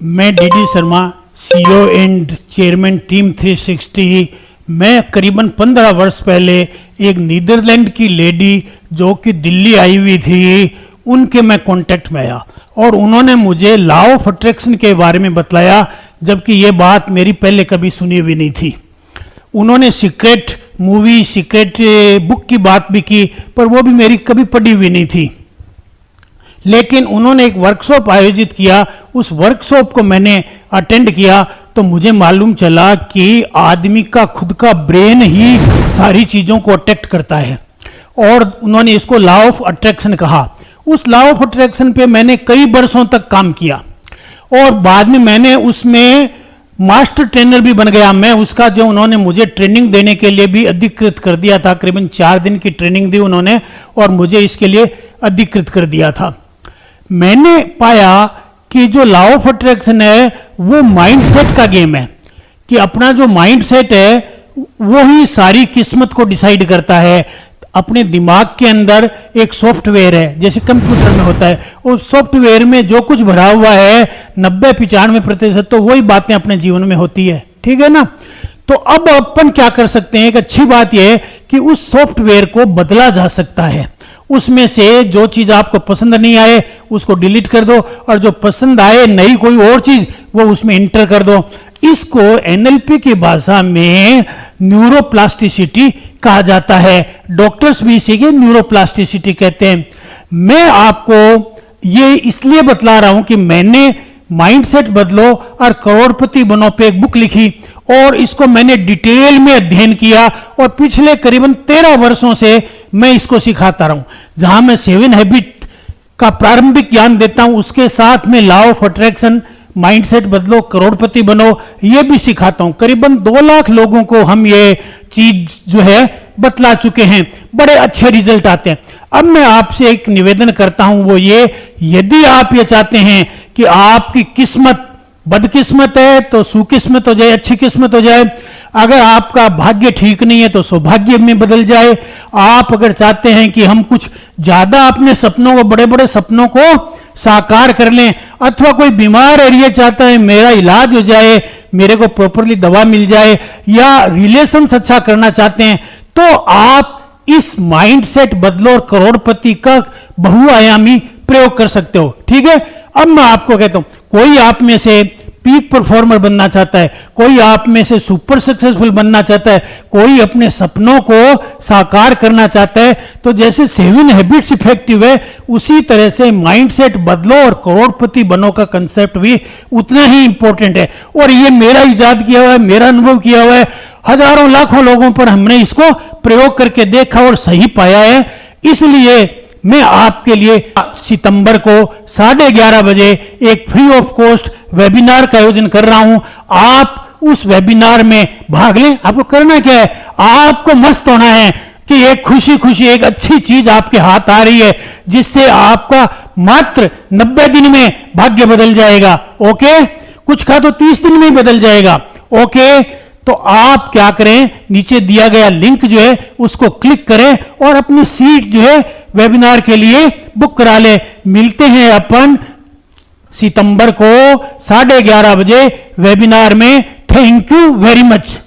मैं DD Sharma, CEO and chairman team 360। मैं करीबन 15 वर्ष पहले एक नीदरलैंड की लेडी जो कि दिल्ली आई हुई थी, उनके मैं कांटेक्ट में आया और उन्होंने मुझे लॉ ऑफ अट्रैक्शन के बारे में बतलाया, जबकि ये बात मेरी पहले कभी सुनी हुई नहीं थी। उन्होंने सीक्रेट मूवी, सीक्रेट बुक की बात भी की, पर वो भी मेरी कभी पढ़ी हुई नहीं थी। लेकिन उन्होंने एक वर्कशॉप आयोजित किया, उस वर्कशॉप को मैंने अटेंड किया तो मुझे मालूम चला कि आदमी का खुद का ब्रेन ही सारी चीज़ों को अट्रैक्ट करता है, और उन्होंने इसको लॉ ऑफ अट्रैक्शन कहा। उस लॉ ऑफ अट्रैक्शन पे मैंने कई वर्षों तक काम किया और बाद में मैंने उसमें मास्टर ट्रेनर भी बन गया। मैं उसका जो उन्होंने मुझे ट्रेनिंग देने के लिए भी अधिकृत कर दिया था, करीबन 4 दिन की ट्रेनिंग दी उन्होंने और मुझे इसके लिए अधिकृत कर दिया था। मैंने पाया कि जो लॉ ऑफ अट्रैक्शन है वो माइंडसेट का गेम है, कि अपना जो माइंडसेट है वो ही सारी किस्मत को डिसाइड करता है। अपने दिमाग के अंदर एक सॉफ्टवेयर है, जैसे कंप्यूटर में होता है, उस सॉफ्टवेयर में जो कुछ भरा हुआ है 90-95% तो वही बातें अपने जीवन में होती है, ठीक है ना। तो अब अपन क्या कर सकते हैं, एक अच्छी बात यह है कि उस सॉफ्टवेयर को बदला जा सकता है। उसमें से जो चीज आपको पसंद नहीं आए उसको डिलीट कर दो, और जो पसंद आए नई कोई और चीज वो उसमें इंटर कर दो। इसको एनएलपी की भाषा में न्यूरोप्लास्टिसिटी कहा जाता है। डॉक्टर्स भी इसी के न्यूरोप्लास्टिसिटी कहते हैं। मैं आपको ये इसलिए बतला रहा हूं कि मैंने माइंडसेट बदलो और करोड़पति बनो पे एक बुक लिखी और इसको मैंने डिटेल में अध्ययन किया, और पिछले करीबन 13 वर्षों से मैं इसको सिखाता रहा हूं। जहां मैं 7 हैबिट का प्रारंभिक ज्ञान देता हूं, उसके साथ में लॉ ऑफ अट्रैक्शन, माइंडसेट बदलो करोड़पति बनो, ये भी सिखाता हूं। करीबन 2 लाख लोगों को हम ये चीज जो है बतला चुके हैं, बड़े अच्छे रिजल्ट आते हैं। अब मैं आपसे एक निवेदन करता हूं, वो ये, यदि आप ये चाहते हैं कि आपकी किस्मत बदकिस्मत है तो सुकिस्मत हो जाए, अच्छी किस्मत हो जाए, अगर आपका भाग्य ठीक नहीं है तो सौभाग्य में बदल जाए, आप अगर चाहते हैं कि हम कुछ ज्यादा अपने सपनों को, बड़े बड़े सपनों को साकार कर लें, अथवा कोई बीमार है ये चाहता है मेरा इलाज हो जाए, मेरे को प्रॉपरली दवा मिल जाए, या रिलेशन अच्छा करना चाहते हैं, तो आप इस माइंडसेट बदलो और करोड़पति का बहुआयामी प्रयोग कर सकते हो, ठीक है। अब मैं आपको कहता हूं, कोई आप में से पीक परफॉर्मर बनना चाहता है, कोई आप में से सुपर सक्सेसफुल बनना चाहता है, कोई अपने सपनों को साकार करना चाहता है, तो जैसे 7 हैबिट्स इफेक्टिव है, उसी तरह से माइंडसेट बदलो और करोड़पति बनो का कंसेप्ट भी उतना ही इंपॉर्टेंट है। और ये मेरा इजाद किया हुआ है, मेरा अनुभव किया हुआ है, हजारों लाखों लोगों पर हमने इसको प्रयोग करके देखा और सही पाया है। इसलिए मैं आपके लिए सितंबर को 11:30 बजे एक फ्री ऑफ कॉस्ट वेबिनार का आयोजन कर रहा हूं। आप उस वेबिनार में भाग लें। आपको करना क्या है, आपको मस्त होना है कि एक खुशी खुशी एक अच्छी चीज आपके हाथ आ रही है, जिससे आपका मात्र 90 दिन में भाग्य बदल जाएगा। ओके, कुछ का तो 30 दिन में ही बदल जाएगा। ओके, तो आप क्या करें, नीचे दिया गया लिंक जो है उसको क्लिक करें और अपनी सीट जो है वेबिनार के लिए बुक करा ले। मिलते हैं अपन सितंबर को 11:30 बजे वेबिनार में। Thank you very much.